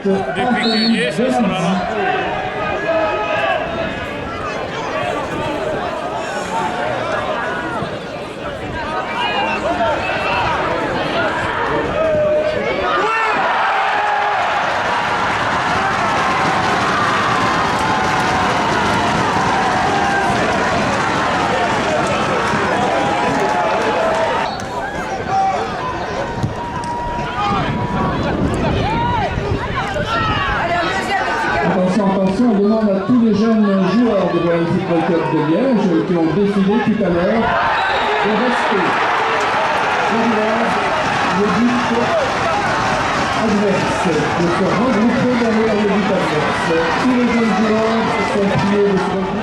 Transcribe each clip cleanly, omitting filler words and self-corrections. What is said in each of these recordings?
Depuis qu'il y est, ça sera là. Attention, on demande à tous les jeunes joueurs de Royal Football Club de Liège qui ont défilé tout à l'heure de rester derrière le but adverse, de se regrouper derrière le but adverse. Tous les jeunes joueurs sont priés de se regrouper.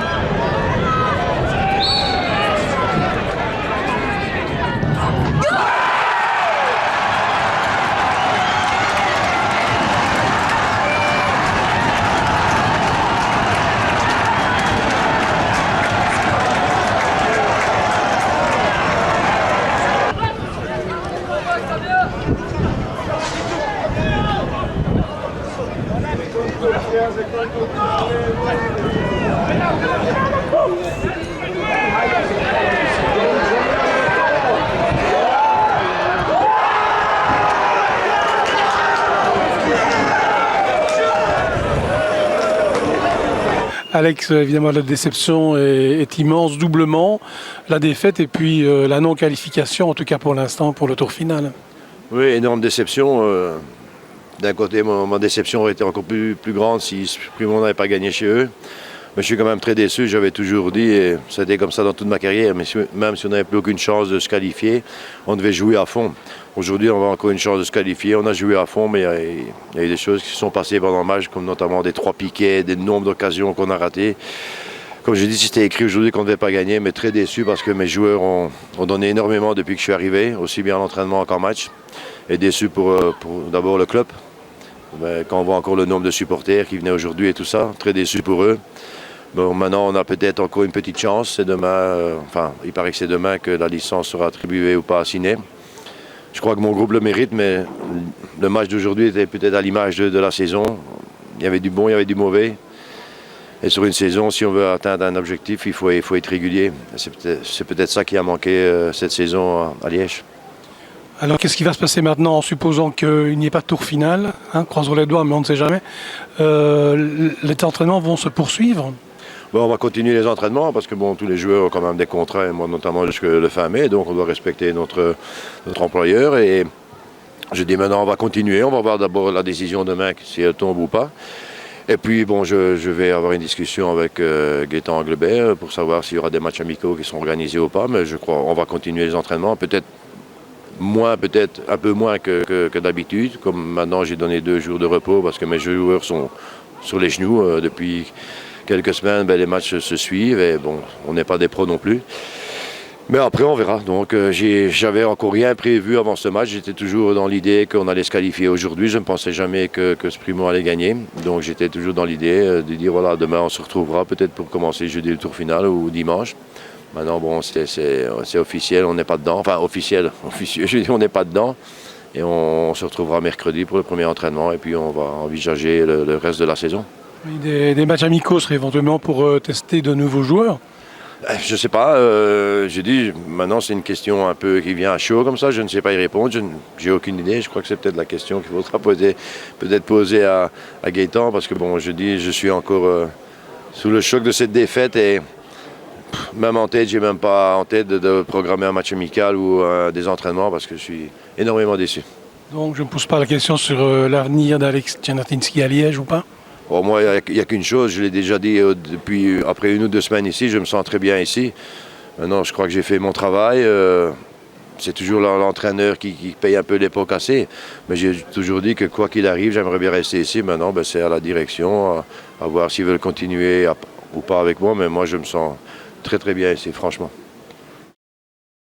Alex, évidemment, la déception est immense, doublement, la défaite et puis la non-qualification, en tout cas pour l'instant, pour le tour final. Oui, énorme déception. D'un côté, ma déception aurait été encore plus grande si Sprimont n'avait pas gagné chez eux. Mais je suis quand même très déçu, j'avais toujours dit, et ça a été comme ça dans toute ma carrière, mais même si on n'avait plus aucune chance de se qualifier, on devait jouer à fond. Aujourd'hui, on a encore une chance de se qualifier, on a joué à fond, mais il y a eu des choses qui se sont passées pendant le match, comme notamment des 3 piquets, des nombres d'occasions qu'on a ratées. Comme je dis, c'était écrit aujourd'hui qu'on ne devait pas gagner, mais très déçu parce que mes joueurs ont donné énormément depuis que je suis arrivé, aussi bien en entraînement qu'en match. Et déçu pour d'abord le club, quand on voit encore le nombre de supporters qui venaient aujourd'hui et tout ça, très déçu pour eux. Bon, maintenant, on a peut-être encore une petite chance. C'est demain, il paraît que c'est demain que la licence sera attribuée ou pas à Ciné. Je crois que mon groupe le mérite, mais le match d'aujourd'hui était peut-être à l'image de la saison. Il y avait du bon, il y avait du mauvais. Et sur une saison, si on veut atteindre un objectif, il faut être régulier. C'est peut-être ça qui a manqué cette saison à Liège. Alors, qu'est-ce qui va se passer maintenant en supposant qu'il n'y ait pas de tour final, croisons les doigts, mais on ne sait jamais. Les entraînements vont se poursuivre. Bon, on va continuer les entraînements parce que tous les joueurs ont quand même des contrats, et moi notamment jusqu'à le fin mai, donc on doit respecter notre employeur. Et je dis maintenant, on va continuer, on va voir d'abord la décision demain, si elle tombe ou pas. Et puis, je vais avoir une discussion avec Gaëtan Anglebert pour savoir s'il y aura des matchs amicaux qui sont organisés ou pas, mais je crois qu'on va continuer les entraînements, peut-être un peu moins que d'habitude. Comme maintenant, j'ai donné 2 jours de repos parce que mes joueurs sont sur les genoux depuis quelques semaines. Les matchs se suivent et on n'est pas des pros non plus. Mais après, on verra. Donc, j'avais encore rien prévu avant ce match. J'étais toujours dans l'idée qu'on allait se qualifier aujourd'hui. Je ne pensais jamais que Sprimont allait gagner. Donc, j'étais toujours dans l'idée de dire, voilà, demain, on se retrouvera peut-être pour commencer jeudi le tour final ou dimanche. Maintenant, c'est officiel, on n'est pas dedans. Enfin, officieux, je dis, on n'est pas dedans. Et on se retrouvera mercredi pour le premier entraînement. Et puis, on va envisager le reste de la saison. Des matchs amicaux seraient éventuellement pour tester de nouveaux joueurs? Je ne sais pas. Je dis, maintenant, c'est une question un peu qui vient à chaud comme ça. Je ne sais pas y répondre. J'ai aucune idée. Je crois que c'est peut-être la question qu'il faudra poser à Gaëtan. Parce que, je suis encore sous le choc de cette défaite. Et même en tête, j'ai même pas en tête de programmer un match amical ou des entraînements parce que je suis énormément déçu. Donc je ne pose pas la question sur l'avenir d'Alex Tchernatinsky à Liège ou pas? Bon, moi, il n'y a qu'une chose, je l'ai déjà dit après 1 ou 2 semaines ici, je me sens très bien ici. Maintenant, je crois que j'ai fait mon travail. C'est toujours l'entraîneur qui paye un peu les pots cassés. Mais j'ai toujours dit que quoi qu'il arrive, j'aimerais bien rester ici. Maintenant, c'est à la direction, à voir s'ils veulent continuer ou pas avec moi. Mais moi, je me sens très très bien ici, franchement.